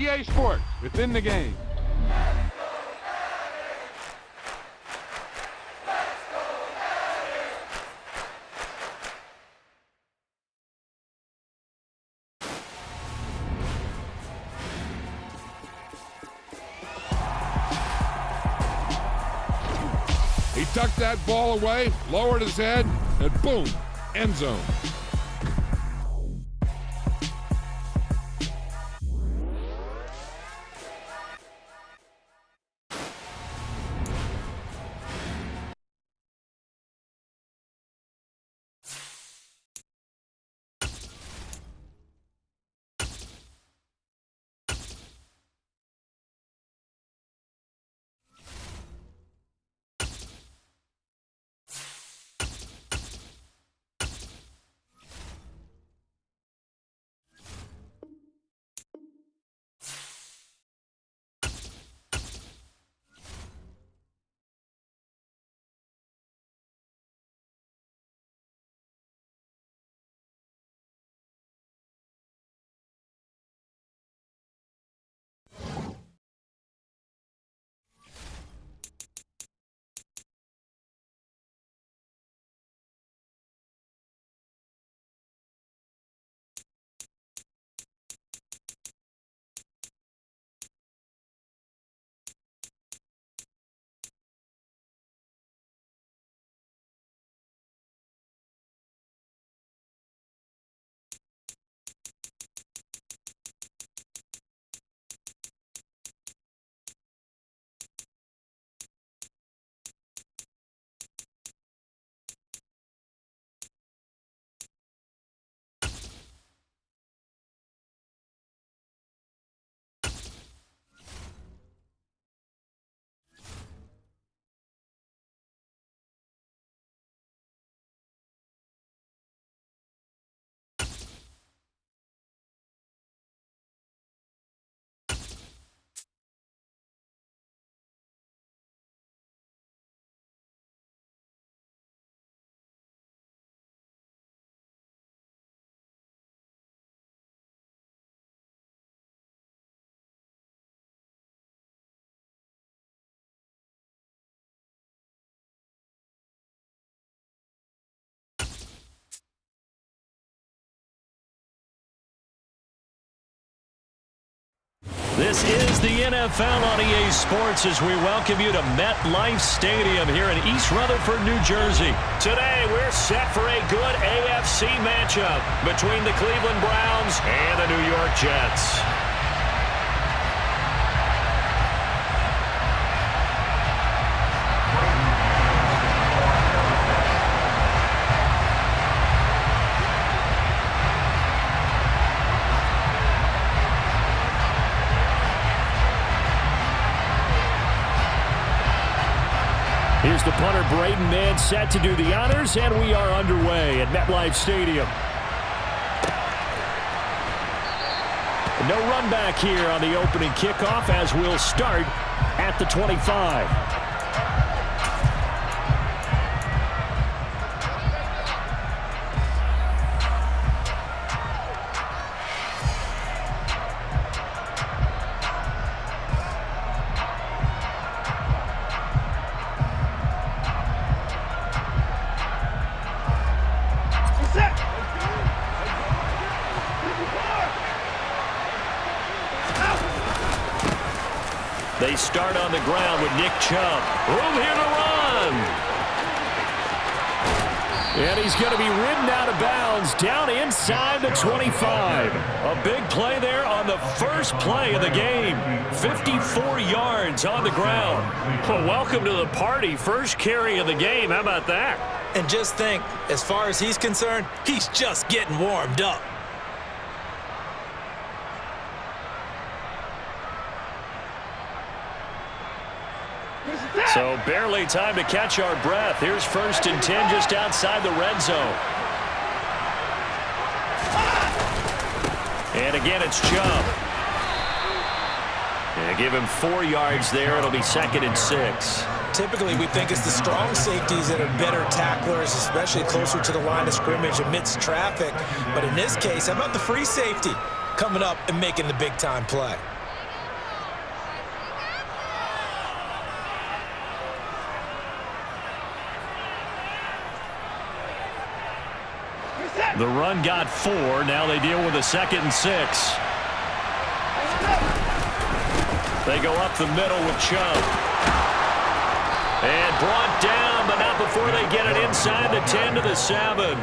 EA Sports, within the game. He tucked that ball away, lowered his head, and boom, end zone. This is the NFL on EA Sports as we welcome you to MetLife Stadium here in East Rutherford, New Jersey. Today, we're set for a good AFC matchup between the Cleveland Browns and the New York Jets. Here's the punter, Braden Mann, set to do the honors, and we are underway at MetLife Stadium. No run back here on the opening kickoff as we'll start at the 25. They start on the ground with Nick Chubb. Room here to run. And he's going to be ridden out of bounds down inside the 25. A big play there on the first play of the game. 54 yards on the ground. Well, welcome to the party. First carry of the game. How about that? And just think, as far as he's concerned, he's just getting warmed up. So barely time to catch our breath. Here's 1st and 10 just outside the red zone. And again, it's Chubb. And give him 4 yards there. It'll be 2nd and 6. Typically, we think it's the strong safeties that are better tacklers, especially closer to the line of scrimmage amidst traffic. But in this case, how about the free safety coming up and making the big-time play? The run got 4. Now they deal with a 2nd and 6. They go up the middle with Chubb. And brought down, but not before they get it inside the 10 to the 7.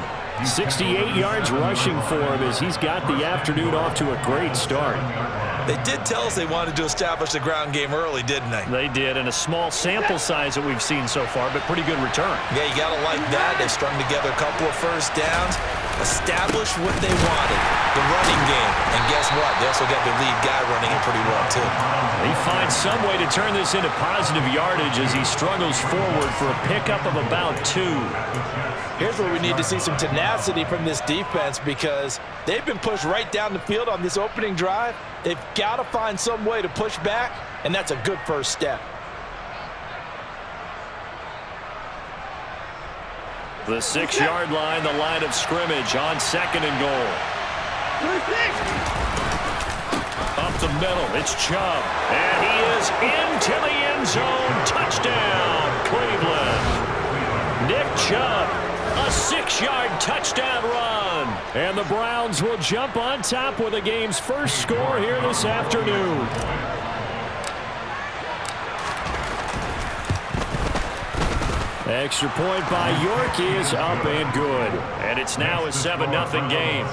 68 yards rushing for him as he's got the afternoon off to a great start. They did tell us they wanted to establish the ground game early, didn't they? They did, and a small sample size that we've seen so far, but pretty good return. Yeah, you got to like that. They've strung together a couple of first downs, established what they wanted, the running game. And guess what? They also got their lead guy running it pretty well, too. He finds some way to turn this into positive yardage as he struggles forward for a pickup of about 2. Here's where we need to see some tenacity from this defense because they've been pushed right down the field on this opening drive. They've got to find some way to push back, and that's a good first step. The 6-yard line, the line of scrimmage on 2nd and goal. Up the middle, it's Chubb. And he is into the end zone. Touchdown, Cleveland. Nick Chubb, a 6-yard touchdown run. And the Browns will jump on top with the game's first score here this afternoon. Extra point by York is up and good. And it's now a 7-0 game.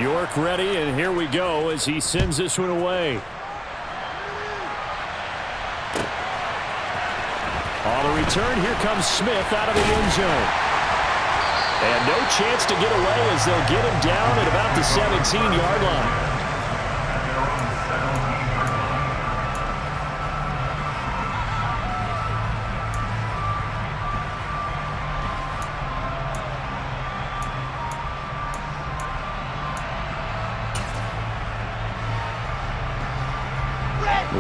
York ready, and here we go as he sends this one away. On the return, here comes Smith out of the end zone. And no chance to get away as they'll get him down at about the 17-yard line.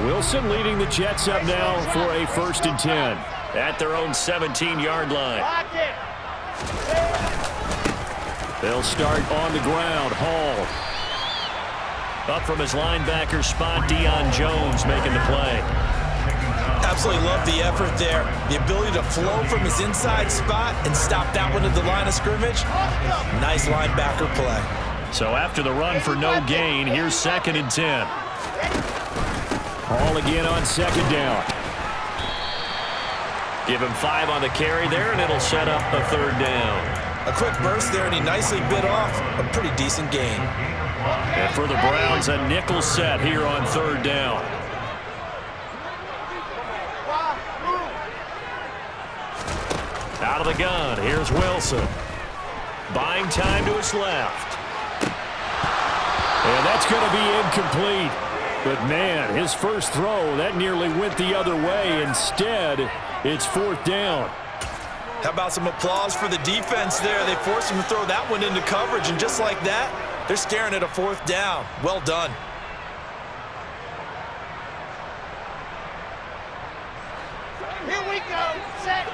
Wilson leading the Jets up now for a 1st and 10 at their own 17-yard line. They'll start on the ground. Hall. Up from his linebacker spot, Deion Jones making the play. Absolutely love the effort there. The ability to flow from his inside spot and stop that one at the line of scrimmage. Nice linebacker play. So after the run for no gain, here's 2nd and 10. Hall again on 2nd down. Give him 5 on the carry there, and it'll set up a 3rd down. A quick burst there, and he nicely bit off a pretty decent gain. And for the Browns, a nickel set here on 3rd down. Out of the gun, here's Wilson. Buying time to his left. And that's going to be incomplete. But, man, his first throw, that nearly went the other way. Instead, it's 4th down. How about some applause for the defense there? They forced him to throw that one into coverage, and just like that, they're staring at a 4th down. Well done. Here we go. Set.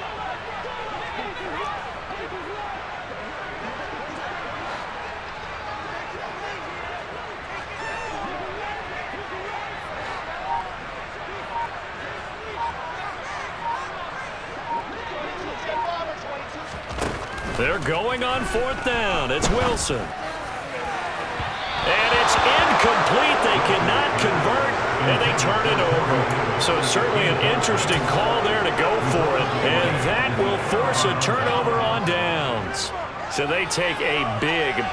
They're going on 4th down. It's Wilson. And it's incomplete. They cannot convert, and they turn it over. So certainly an interesting call there to go for it. And that will force a turnover on downs. So they take a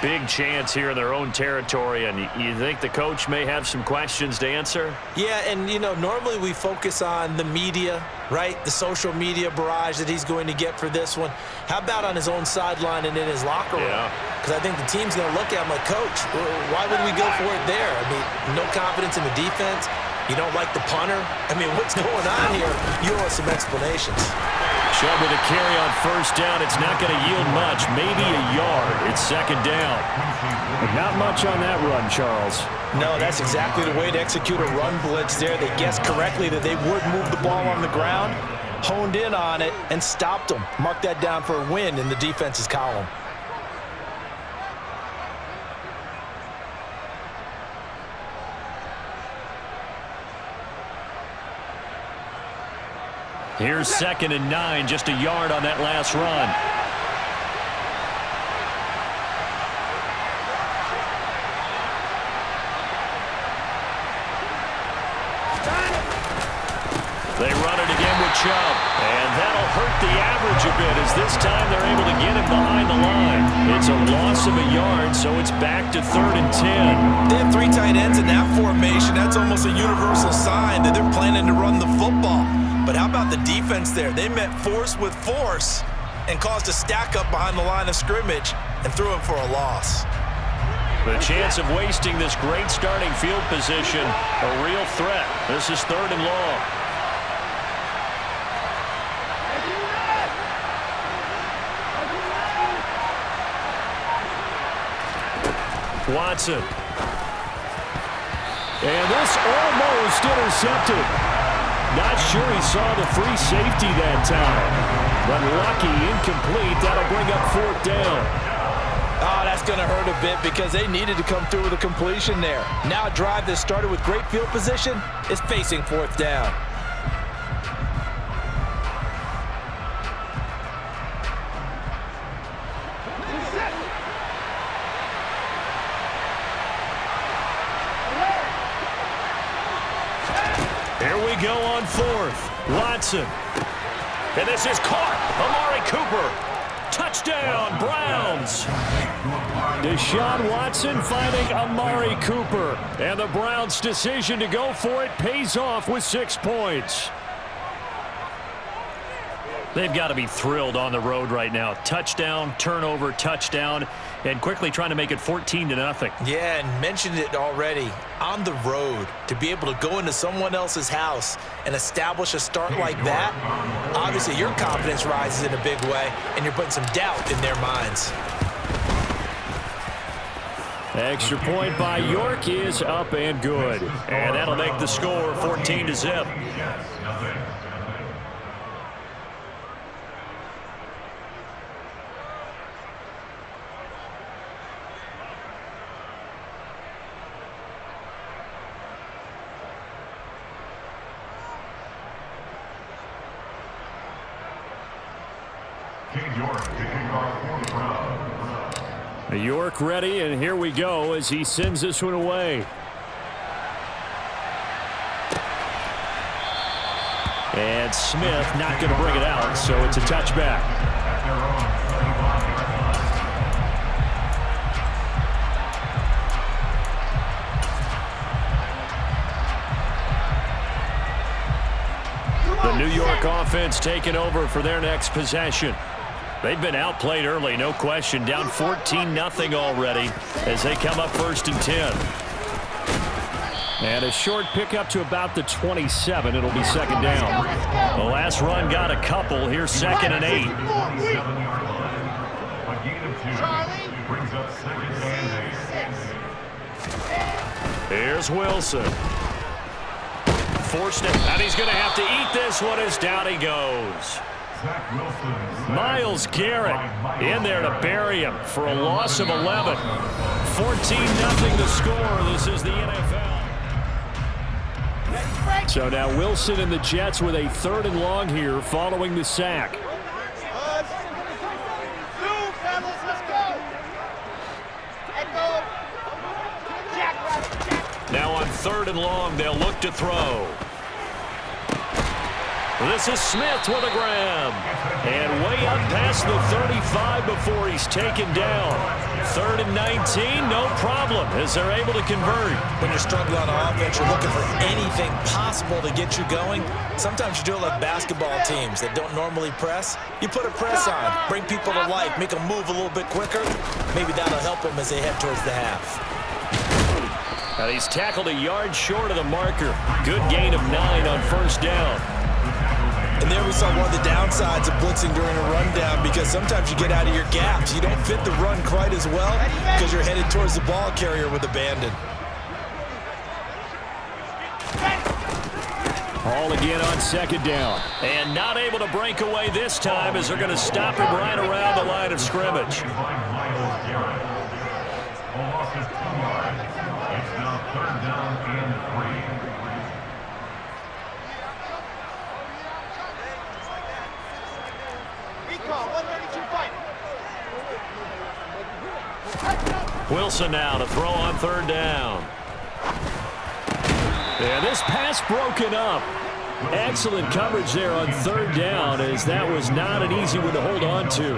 big chance here in their own territory. And you think the coach may have some questions to answer? Yeah, and, you know, normally we focus on the media, right? The social media barrage that he's going to get for this one. How about on his own sideline and in his locker room? Because I think the team's going to look at him like, Coach, why would we go for it there? I mean, no confidence in the defense. You don't like the punter? I mean, what's going on here? You owe us some explanations. Chubb with a carry on 1st down. It's not going to yield much, maybe a yard. It's 2nd down. Not much on that run, Charles. No, that's exactly the way to execute a run blitz there. They guessed correctly that they would move the ball on the ground. honed in on it and stopped them. Mark that down for a win in the defense's column. Here's 2nd and 9, just a yard on that last run. They run it again with Chubb, and that'll hurt the average a bit as this time they're able to get him behind the line. It's a loss of a yard, so it's back to 3rd and 10. They have 3 tight ends in that formation. That's almost a universal sign that they're planning to run the football. But how about the defense there? They met force with force and caused a stack up behind the line of scrimmage and threw him for a loss. The chance of wasting this great starting field position, a real threat. This is 3rd and long. Watson. And this almost intercepted. Not sure he saw the free safety that time. But lucky, incomplete. That'll bring up 4th down. Oh, that's going to hurt a bit because they needed to come through with a completion there. Now a drive that started with great field position is facing 4th down. Here we go on 4th. Watson. And this is caught. Amari Cooper. Touchdown, Browns. Deshaun Watson finding Amari Cooper. And the Browns' decision to go for it pays off with 6 points. They've got to be thrilled on the road right now. Touchdown, turnover, touchdown, and quickly trying to make it 14-0. Yeah, and mentioned it already. On the road, to be able to go into someone else's house and establish a start like that, obviously your confidence rises in a big way, and you're putting some doubt in their minds. Extra point by York is up and good. And that'll make the score 14-0. York ready, and here we go as he sends this one away. And Smith not going to bring it out, so it's a touchback. The New York offense taking over for their next possession. They've been outplayed early, no question. Down 14-0 already as they come up 1st and 10. And a short pickup to about the 27. It'll be 2nd down. The last run got a couple. Here's 2nd and 8. Here's Wilson. Forced it, and he's going to have to eat this one as down he goes. Myles Garrett in there to bury him for a loss of 11. 14-0 the score. This is the NFL. So now Wilson and the Jets with a 3rd and long here following the sack. Now on 3rd and long, they'll look to throw. This is Smith with a grab. And way up past the 35 before he's taken down. 3rd and 19, no problem, as they're able to convert. When you're struggling on offense, you're looking for anything possible to get you going. Sometimes you do it like basketball teams that don't normally press. You put a press on, bring people to life, make them move a little bit quicker. Maybe that'll help them as they head towards the half. And he's tackled a yard short of the marker. Good gain of 9 on 1st down. And there we saw one of the downsides of blitzing during a rundown, because sometimes you get out of your gaps. You don't fit the run quite as well because you're headed towards the ball carrier with abandon. All again on second down. And not able to break away this time as they're going to stop him right around the line of scrimmage. Wilson now to throw on third down. And this pass broken up. Excellent coverage there on third down, as that was not an easy one to hold on to.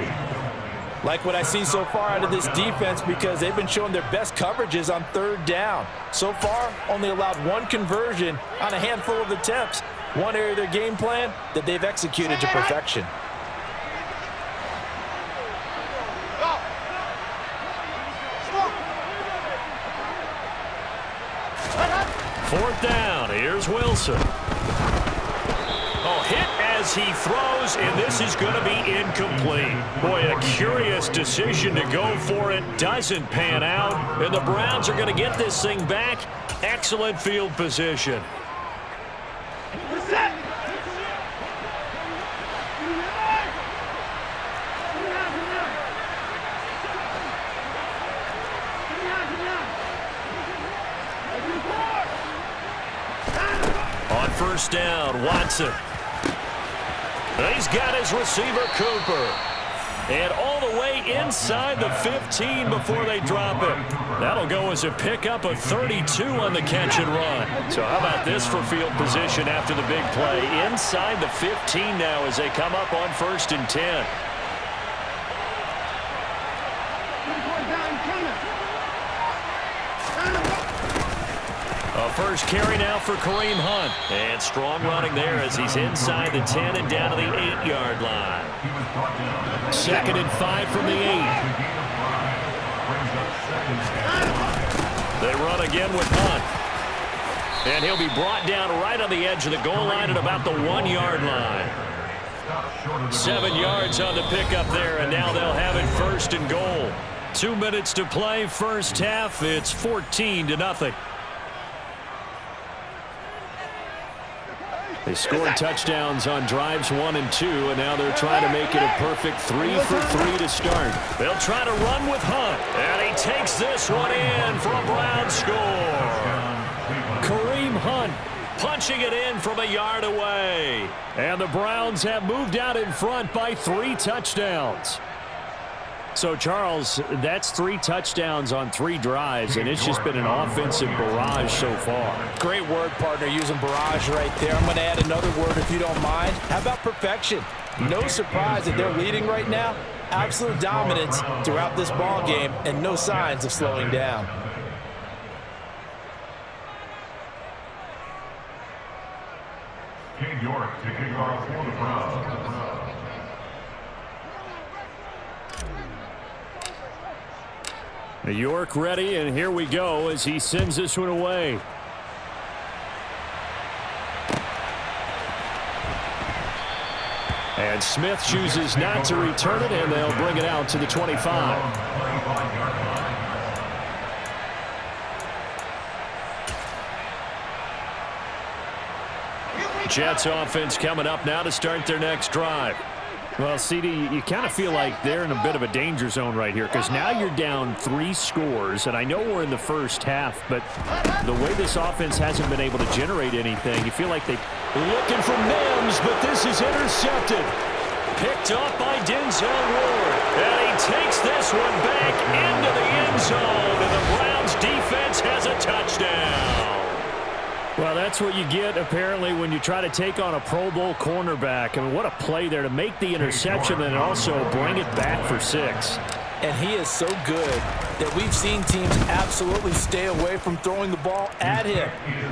Like what I see so far out of this defense, because they've been showing their best coverages on third down. So far, only allowed one conversion on a handful of attempts. One area of their game plan that they've executed to perfection. Fourth down, here's Wilson. Oh, hit as he throws, and this is going to be incomplete. Boy, a curious decision to go for it. Doesn't pan out, and the Browns are going to get this thing back. Excellent field position. First down, Watson. He's got his receiver, Cooper. And all the way inside the 15 before they drop him. That'll go as a pickup of 32 on the catch and run. So how about this for field position after the big play? Inside the 15 now as they come up on 1st and 10. First carry now for Kareem Hunt. And strong running there as he's inside the 10 and down to the 8-yard line. 2nd and 5 from the 8. They run again with Hunt. And he'll be brought down right on the edge of the goal line at about the 1-yard line. 7 yards on the pickup there, and now they'll have it 1st and goal. 2 minutes to play, first half. It's 14-0. They scored touchdowns on drives 1 and 2, and now they're trying to make it a perfect 3 for 3 to start. They'll try to run with Hunt, and he takes this one in for a Brown score. Kareem Hunt punching it in from a yard away. And the Browns have moved out in front by 3 touchdowns. So, Charles, that's 3 touchdowns on 3 drives, and it's just been an offensive barrage so far. Great word, partner, using barrage right there. I'm going to add another word if you don't mind. How about perfection? No surprise that they're leading right now. Absolute dominance throughout this ball game, and no signs of slowing down. King York taking off for the Browns. York ready, and here we go as he sends this one away. And Smith chooses not to return it, and they'll bring it out to the 25. Jets offense coming up now to start their next drive. Well, CD, you kind of feel like they're in a bit of a danger zone right here because now you're down 3 scores, and I know we're in the first half, but the way this offense hasn't been able to generate anything, you feel like they're looking for Mims, but this is intercepted. Picked up by Denzel Ward, and he takes this one back into the end zone, and the Browns defense has a touchdown. Well, that's what you get, apparently, when you try to take on a Pro Bowl cornerback. I mean, what a play there to make the interception and also bring it back for 6. And he is so good that we've seen teams absolutely stay away from throwing the ball at him.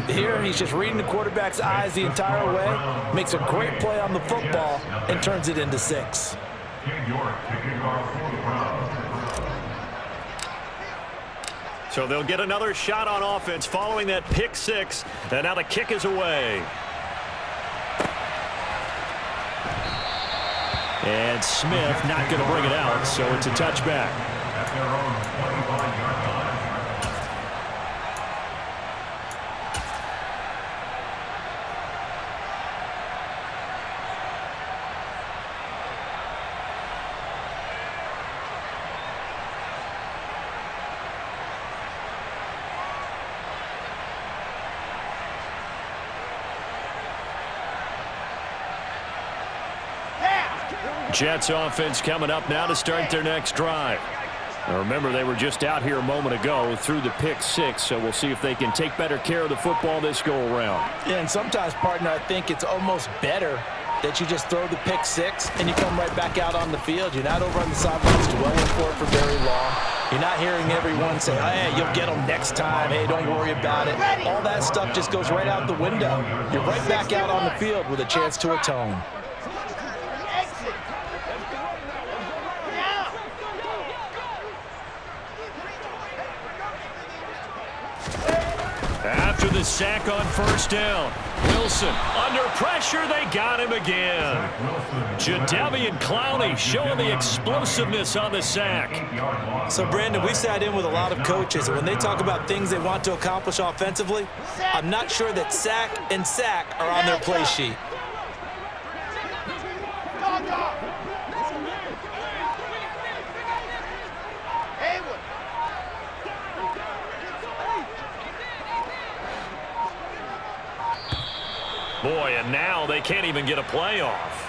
Here, he's just reading the quarterback's eyes the entire way, makes a great play on the football, and turns it into 6. King York taking off for the Browns. So they'll get another shot on offense following that pick 6, and now the kick is away. And Smith not going to bring it out, so it's a touchback. At their own 25-yard line. Jets offense coming up now to start their next drive. Now remember, they were just out here a moment ago through the pick 6, so we'll see if they can take better care of the football this go-around. Yeah, and sometimes, partner, I think it's almost better that you just throw the pick 6 and you come right back out on the field. You're not over on the sidelines dwelling for it for very long. You're not hearing everyone say, hey, you'll get them next time. Hey, don't worry about it. All that stuff just goes right out the window. You're right back out on the field with a chance to atone. After the sack on first down, Wilson under pressure. They got him again. Jadeveon Clowney showing the explosiveness on the sack. So, Brandon, we sat in with a lot of coaches, and when they talk about things they want to accomplish offensively, I'm not sure that sack and sack are on their play sheet. Boy, and now they can't even get a play off.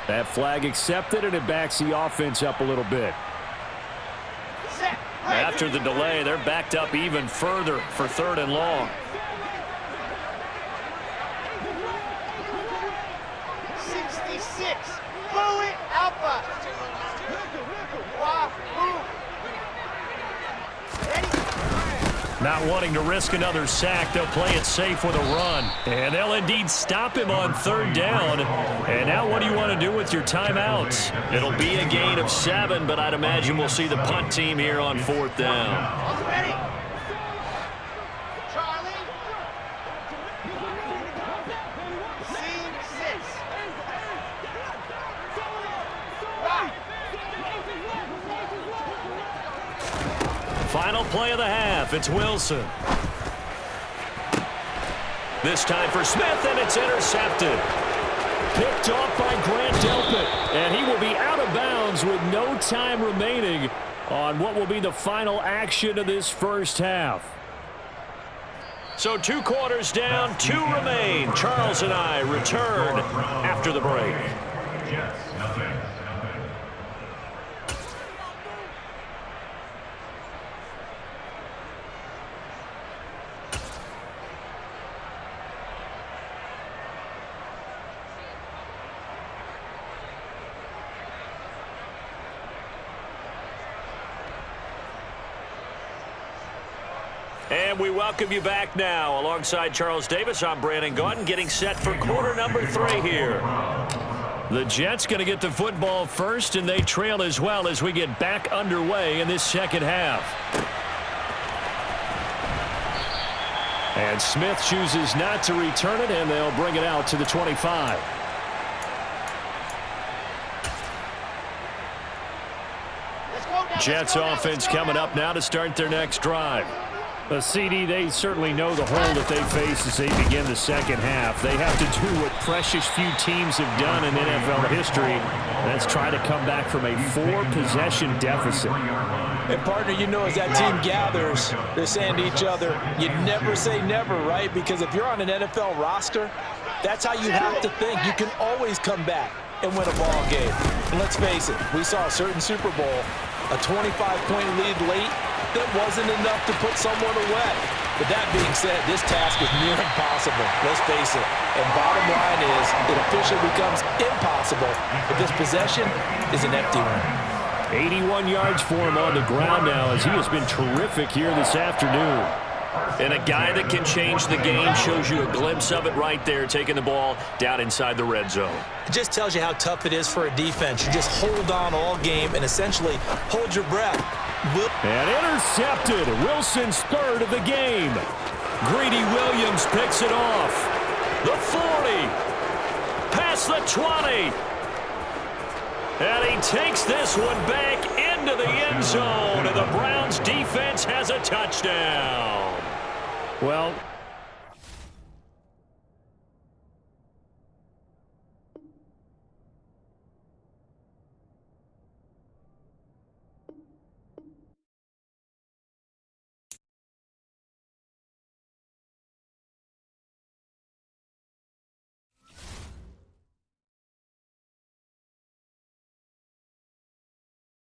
That flag accepted, and it backs the offense up a little bit. After the delay, they're backed up even further for 3rd and long. 66. Fluid Alpha. Not wanting to risk another sack, they'll play it safe with a run. And they'll indeed stop him on 3rd down. And now what do you want to do with your timeouts? It'll be a gain of 7, but I'd imagine we'll see the punt team here on 4th down. Ready. Charlie. Scene 6. Right. Final play of the half. It's Wilson. This time for Smith, and it's intercepted. Picked off by Grant Delpit, and he will be out of bounds with no time remaining on what will be the final action of this first half. So 2 quarters down, 2 remain. Charles and I return after the break. Jets, nothing. And we welcome you back now. Alongside Charles Davis, I'm Brandon Gaudin, getting set for quarter number 3 here. The Jets going to get the football first, and they trail as well as we get back underway in this second half. And Smith chooses not to return it, and they'll bring it out to the 25. Jets offense coming up now to start their next drive. CD, they certainly know the hole that they face as they begin the second half. They have to do what precious few teams have done in NFL history. That's try to come back from a 4-possession deficit. And, partner, you know, as that team gathers, they're saying to each other, you never say never, right? Because if you're on an NFL roster, that's how you have to think. You can always come back and win a ball game. And let's face it, we saw a certain Super Bowl, a 25-point lead late, that wasn't enough to put someone away. But that being said, this task is near impossible. Let's face it. And bottom line is, it officially becomes impossible if this possession is an empty one. 81 yards for him on the ground now, as he has been terrific here this afternoon. And a guy that can change the game, shows you a glimpse of it right there, taking the ball down inside the red zone. It just tells you how tough it is for a defense. You just hold on all game and essentially hold your breath. And intercepted. Wilson's 3rd of the game. Greedy Williams picks it off. The 40. Past the 20. And he takes this one back into the end zone. And the Browns defense has a touchdown. Well,